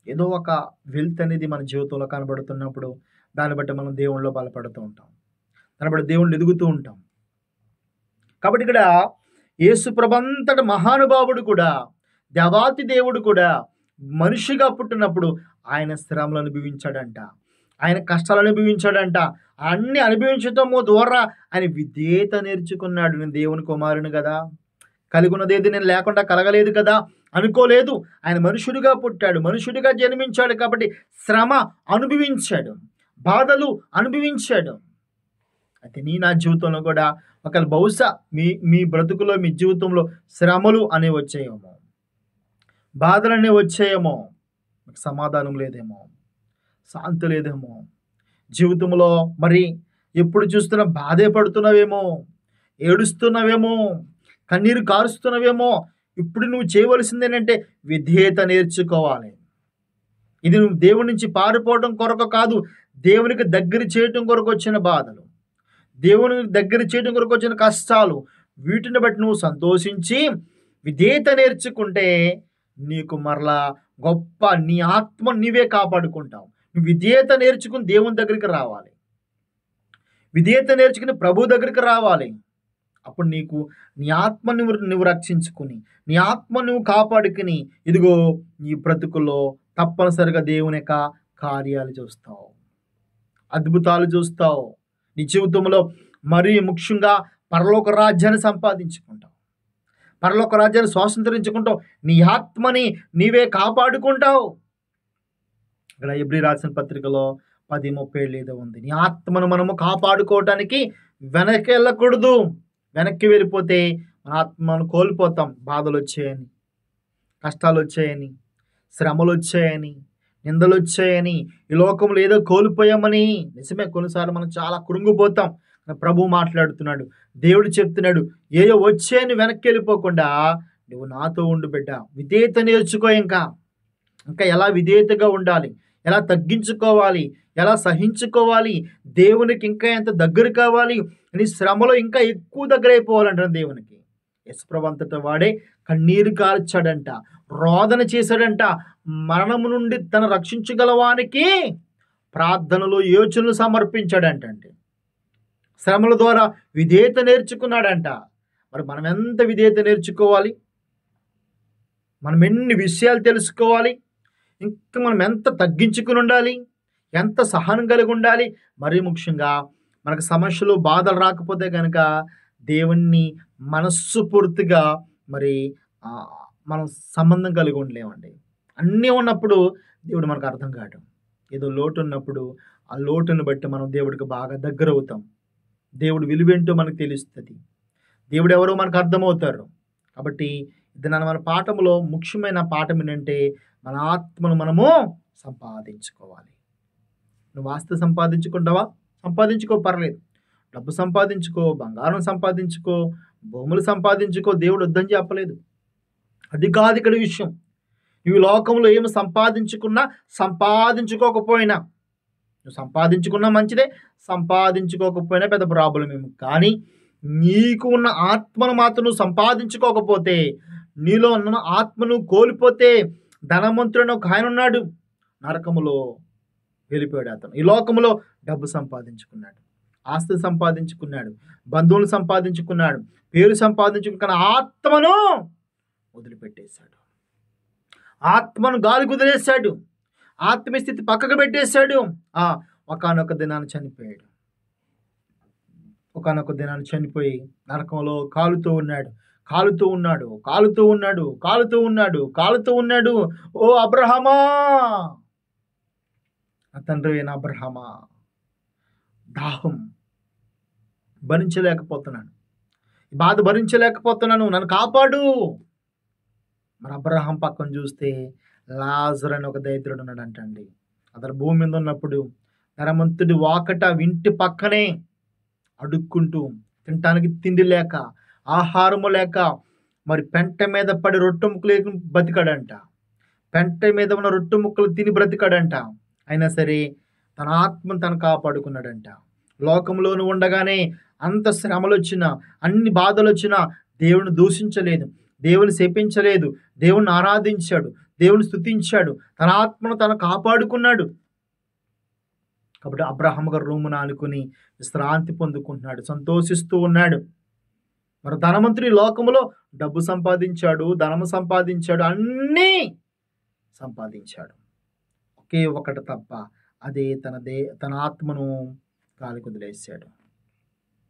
ఏదో ఒక వెల్త్ అనేది మన జీవితంలో కనబడుతున్నప్పుడు దాన్ని బట్టి మనం దేవుళ్ళలో బలపడుతూ ఉంటాం, దాన్ని బట్టి దేవుళ్ళు ఎదుగుతూ ఉంటాం. కాబట్టి ఇక్కడ యేసు ప్రభంతటి మహానుభావుడు కూడా, దేవాతి దేవుడు కూడా మనిషిగా పుట్టినప్పుడు ఆయన శ్రమలు అనుభవించాడంట, ఆయన కష్టాలు అనుభవించాడంట. అన్ని అనుభవించటం ద్వారా ఆయన విధేయత నేర్చుకున్నాడు. నేను దేవుని కుమారుని కదా, కలిగి ఉన్నదేది నేను లేకుండా కలగలేదు కదా అనుకోలేదు. ఆయన మనుషుడిగా పుట్టాడు, మనుషుడిగా జన్మించాడు కాబట్టి శ్రమ అనుభవించాడు, బాధలు అనుభవించాడు. అయితే నా జీవితంలో కూడా ఒకవేళ బహుశా మీ బ్రతుకులో, మీ జీవితంలో శ్రమలు అనేవి వచ్చాయేమో, బాధలు అనేవి వచ్చాయేమో, మీకు సమాధానం లేదేమో, శాంతి లేదేమో, జీవితంలో మరి ఎప్పుడు చూస్తున్నా బాధే పడుతున్నావేమో, ఏడుస్తున్నావేమో, కన్నీరు కారుస్తున్నావేమో. ఇప్పుడు నువ్వు చేయవలసింది ఏంటంటే విధేయత నేర్చుకోవాలి. ఇది నువ్వు దేవుడి నుంచి పారిపోవడం కొరకు కాదు, దేవునికి దగ్గర చేయటం కొరకు వచ్చిన బాధలు, దేవుని దగ్గర చేయడం కొరకు వచ్చిన కష్టాలు. వీటిని బట్టి నువ్వు సంతోషించి విధేయత నేర్చుకుంటే నీకు మరలా గొప్ప నీ ఆత్మ నీవే కాపాడుకుంటావు. నువ్వు విధేయత నేర్చుకుని దేవుని దగ్గరికి రావాలి, విధేయత నేర్చుకుని ప్రభు దగ్గరికి రావాలి. అప్పుడు నీకు నీ ఆత్మ నువ్వు రక్షించుకుని, నీ ఆత్మ నువ్వు కాపాడుకుని, ఇదిగో నీ బ్రతుకుల్లో తప్పనిసరిగా దేవుని యొక్క కార్యాలు చూస్తావు, అద్భుతాలు చూస్తావు. నీ జీవితంలో మరీ ముఖ్యంగా పరలోక రాజ్యాన్ని సంపాదించుకుంటావు, పరలోక రాజ్యాన్ని స్వాతంత్రించుకుంటావు, నీ ఆత్మని నీవే కాపాడుకుంటావు. ఇక్కడ ఎబ్రీ రాసిన పత్రికలో 10:37 ఏదో ఉంది, నీ ఆత్మను మనము కాపాడుకోవటానికి వెనక్కి వెళ్ళకూడదు. వెనక్కి వెళ్ళిపోతే మన ఆత్మను కోల్పోతాం. బాధలు వచ్చాయని, కష్టాలు వచ్చాయని, శ్రమలు వచ్చాయని, నిందలు వచ్చాయని, ఈ లోకంలో ఏదో కోల్పోయామని. నిజమే, కొన్నిసార్లు మనం చాలా కృంగిపోతాం. ప్రభు మాట్లాడుతున్నాడు, దేవుడు చెప్తున్నాడు, ఏయో వచ్చాయని వెనక్కి వెళ్ళిపోకుండా నువ్వు నాతో ఉండు బిడ్డ, విధేయత నేర్చుకో. ఇంకా ఎలా విధేయతగా ఉండాలి, ఎలా తగ్గించుకోవాలి, ఎలా సహించుకోవాలి, దేవునికి ఇంకా ఎంత దగ్గర కావాలి, నీ శ్రమలో ఇంకా ఎక్కువ దగ్గర అయిపోవాలంట దేవునికి. యేసుప్రభు అంతటా వాడే కన్నీరు కార్చాడంట, రోదన చేశాడంట, మరణము నుండి తను రక్షించగలవానికి ప్రార్థనలు, యోచనలు సమర్పించాడంట. అంటే శ్రమల ద్వారా విధేయత నేర్చుకున్నాడంట. మరి మనం ఎంత విధేయత నేర్చుకోవాలి, మనం ఎన్ని విషయాలు తెలుసుకోవాలి, ఇంకా మనం ఎంత తగ్గించుకుని ఉండాలి, ఎంత సహనం కలిగి ఉండాలి. మరీ ముఖ్యంగా మనకు సమస్యలు, బాధలు రాకపోతే కనుక దేవుణ్ణి మనస్ఫూర్తిగా మరి మనం సంబంధం కలిగి ఉండలేమండి. అన్నీ ఉన్నప్పుడు దేవుడు మనకు అర్థం కావడం, ఏదో లోటు ఉన్నప్పుడు ఆ లోటును బట్టి మనం దేవుడికి బాగా దగ్గర అవుతాం. దేవుడు విలువేంటో మనకు తెలుస్తుంది, దేవుడు ఎవరో మనకు అర్థమవుతారు. కాబట్టి ఇది మన పాఠంలో ముఖ్యమైన పాఠం ఏంటంటే మన ఆత్మను మనము సంపాదించుకోవాలి. నువ్వు ఆస్తి సంపాదించుకుంటావా? సంపాదించుకో, పర్లేదు. డబ్బు సంపాదించుకో, బంగారం సంపాదించుకో, భూములు సంపాదించుకో, దేవుడు వద్దని చెప్పలేదు. అది కాదు ఇక్కడ విషయం. నువ్వు లోకంలో ఏమి సంపాదించుకున్నా, సంపాదించుకోకపోయినా, నువ్వు సంపాదించుకున్నా మంచిదే, సంపాదించుకోకపోయినా పెద్ద ప్రాబ్లం ఏమి. కానీ నీకు ఉన్న ఆత్మను మాత్రం నువ్వు సంపాదించుకోకపోతే, నీలో ఉన్న ఆత్మను కోల్పోతే, ధనవంతుడని ఒక ఆయన ఉన్నాడు, నరకములో వెళ్ళిపోయాడు అతను. ఈ లోకంలో డబ్బు సంపాదించుకున్నాడు, ఆస్తి సంపాదించుకున్నాడు, బంధువులు సంపాదించుకున్నాడు, పేరు సంపాదించుకున్న ఆత్మను వదిలిపెట్టేశాడు, ఆత్మను గాలి కుదిరేశాడు, ఆత్మస్థితి పక్కకు పెట్టేశాడు. ఒకానొక దినాన్ని చనిపోయాడు. ఒకానొక దినాన్ని చనిపోయి నరకంలో కాలుతూ ఉన్నాడు, కాలుతూ ఉన్నాడు, కాలుతూ ఉన్నాడు, కాలుతూ ఉన్నాడు, కాలుతూ ఉన్నాడు. ఓ అబ్రహమా, నా తండ్రి అయిన అబ్రహమా, దాహం భరించలేకపోతున్నాను, బాధ భరించలేకపోతున్నాను, నన్ను కాపాడు. మరి అబ్రహాం పక్కన చూస్తే లాజరు అని ఒక దరిద్రుడు ఉన్నాడంటండి. అతను భూమి మీద ఉన్నప్పుడు ధనవంతుడి వాకట ఇంటి పక్కనే అడుక్కుంటూ, తినటానికి తిండి లేక, ఆహారము లేక, మరి పెంట మీద పడి రొట్టె ముక్కలు బతికాడంట, పెంట మీద ఉన్న రొట్టె ముక్కలు తిని బ్రతికాడంట. అయినా సరే తన ఆత్మను తను కాపాడుకున్నాడంట. లోకంలోను ఉండగానే అంత శ్రమలు వచ్చినా, అన్ని బాధలు వచ్చినా దేవుని దూషించలేదు, దేవుని శపించలేదు, దేవుని ఆరాధించాడు, దేవుని స్తుతించాడు, తన ఆత్మను తను కాపాడుకున్నాడు. కాబట్టి అబ్రహాము గారు రూమున ఆనుకుని విశ్రాంతి పొందుకుంటున్నాడు, సంతోషిస్తూ ఉన్నాడు. మరి ధనవంతుడు ఈ లోకములో డబ్బు సంపాదించాడు, ధనము సంపాదించాడు, అన్నీ సంపాదించాడు. ఒకే ఒకటి తప్ప, అదే తన ఆత్మను గాలికి వదిలేశాడు.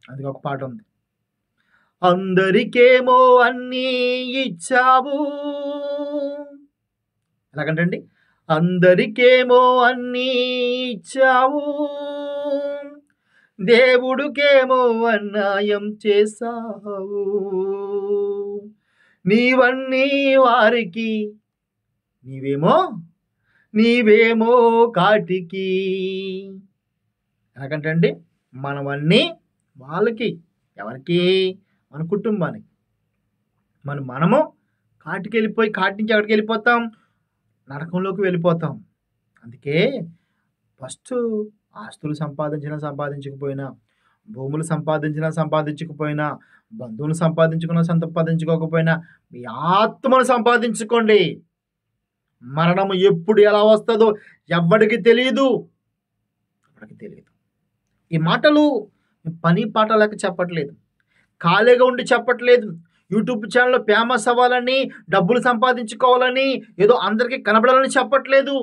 అందుకే ఒక పాట ఉంది, అందరికేమో అన్నీ ఇచ్చావు. ఎలాగంటండి, అందరికేమో అన్నీ ఇచ్చావు, దేవుడికేమో అన్యాయం చేశావు. నీవన్నీ వారికి, నీవేమో కాటికి. ఎలాగంటండి, మనవన్నీ వాళ్ళకి, ఎవరికి? మన కుటుంబానికి. మనము కాటికి వెళ్ళిపోయి, కాటి నుంచి ఎక్కడికి వెళ్ళిపోతాం? నరకంలోకి వెళ్ళిపోతాం. అందుకే ఫస్ట్ ఆస్తులు సంపాదించకపోయినా, భూములు సంపాదించకపోయినా, బంధువులు సంపాదించుకోకపోయినా, మీ ఆత్మను సంపాదించుకోండి. మరణము ఎప్పుడు ఎలా వస్తుందో ఎవరికి తెలియదు. ఈ మాటలు పని పాట లేక చెప్పట్లేదు, ఖాళీగా ఉండి చెప్పట్లేదు. యూట్యూబ్ ఛానల్లో ఫేమస్ అవ్వాలని, డబ్బులు సంపాదించుకోవాలని, ఏదో అందరికీ కనబడాలని చెప్పట్లేదు.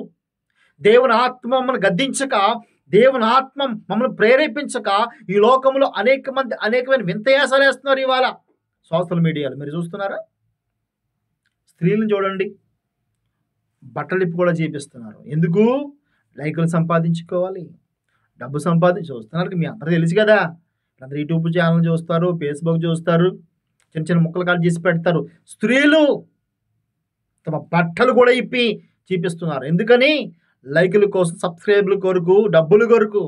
దేవుని ఆత్మ మమ్మల్ని గద్దించక, దేవుని ఆత్మ మమ్మల్ని ప్రేరేపించక ఈ లోకంలో అనేకమైన వింతయాసాలు వేస్తున్నారు. ఇవాళ సోషల్ మీడియాలో మీరు చూస్తున్నారా? స్త్రీలను చూడండి, బట్టలు ఇప్పు కూడా చూపిస్తున్నారు. ఎందుకు? లైకులు సంపాదించుకోవాలి, డబ్బు చూస్తున్నారు. మీ అందరూ తెలుసు కదా, అందరు యూట్యూబ్ ఛానల్ చూస్తారు, ఫేస్బుక్ చూస్తారు, చిన్న చిన్న ముక్కలు కాలు చేసి పెడతారు. స్త్రీలు తమ బట్టలు కూడా ఇప్పి చూపిస్తున్నారు. ఎందుకని? లైకుల కోసం, సబ్స్క్రైబుల కొరకు, డబ్బుల కొరకు.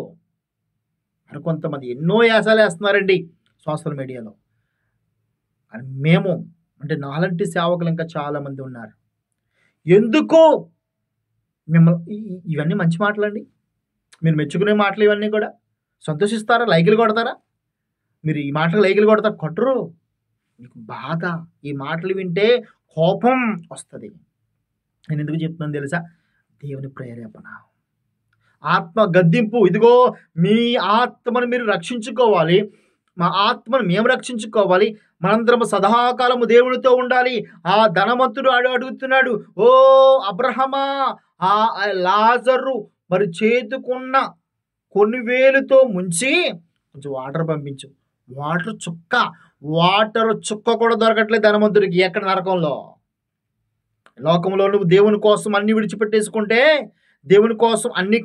మరి కొంతమంది ఎన్నో యాసాలు వేస్తున్నారండి సోషల్ మీడియాలో. అని మేము అంటే నాలాంటి సేవకులు ఇంకా చాలామంది ఉన్నారు. ఎందుకు మిమ్మల్ని ఇవన్నీ మంచి మాటలండి, మీరు మెచ్చుకునే మాటలు ఇవన్నీ కూడా సంతోషిస్తారా? లైకులు కొడతారా? మీరు ఈ మాటలు లైకులు కొడతారు? కొట్టరు. మీకు బాధ, ఈ మాటలు వింటే కోపం వస్తుంది. నేను ఎందుకు చెప్తున్నాను తెలుసా? దేవుని ప్రేరేపణ, ఆత్మ గద్దింపు. ఇదిగో మీ ఆత్మను మీరు రక్షించుకోవాలి, మా ఆత్మను మేము రక్షించుకోవాలి. మనందరం సదాకాలము దేవునితో ఉండాలి. ఆ ధనవంతుడు అడుగుతున్నాడు, ఓ అబ్రహమా, ఆ లాజరు మరి చేతుకున్న కొన్ని వేలుతో ముంచి కొంచెం వాటర్ పంపించు. వాటర్ చుక్క కూడా దొరకట్లేదు ధనవంతుడికి ఎక్కడ? నరకంలో. లోకంలో నువ్వు దేవుని కోసం అన్ని విడిచిపెట్టేసుకుంటే, దేవుని కోసం అన్ని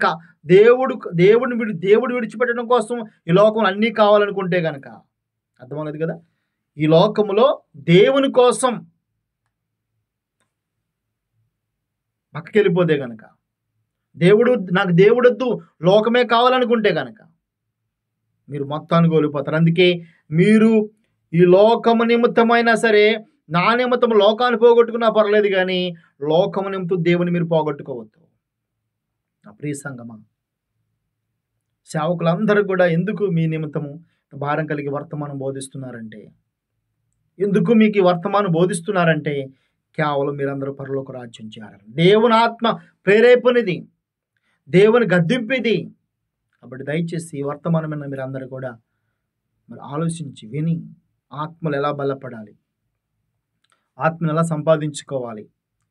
దేవుడు విడిచిపెట్టడం కోసం ఈ లోకంలో అన్నీ కావాలనుకుంటే గనక, అర్థమవుతుంది కదా? ఈ లోకములో దేవుని కోసం పక్కకెళ్ళిపోతే గనక, నాకు దేవుడొద్దు, లోకమే కావాలనుకుంటే గనక మీరు మొత్తాన్ని కోల్పోతారు. అందుకే మీరు ఈ లోకము నిమిత్తమైనా సరే, నా నిమిత్తం లోకాన్ని పోగొట్టుకున్నా పర్లేదు, కానీ లోకము నిమిత్తం దేవుని మీరు పోగొట్టుకోవద్దు. నా ప్రియ సంగమా, సేవకులందరూ కూడా ఎందుకు మీ నిమిత్తము భారం కలిగి వర్తమానం బోధిస్తున్నారంటే, ఎందుకు మీకు ఈ వర్తమానం బోధిస్తున్నారంటే, కేవలం మీరందరూ పరలోక రాజ్యం చేయాలి. దేవుని ఆత్మ ప్రేరేపణిది, దేవుని గద్దింపిది. కాబట్టి దయచేసి ఈ వర్తమానమైన మీరందరూ కూడా మరి ఆలోచించి విని, ఆత్మలు ఎలా బలపడాలి, ఆత్మను ఎలా సంపాదించుకోవాలి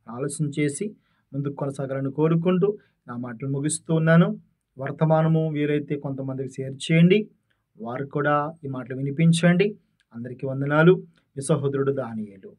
ఆలోచించేసి ముందుకు కొనసాగాలని కోరుకుంటూ నా మాటలు ముగిస్తూ ఉన్నాను. వర్తమానము వీరైతే కొంతమందికి షేర్ చేయండి, వారు కూడా ఈ మాటలు వినిపించండి. అందరికీ వందనాలు. మీ సహోదరుడు దానియేలు.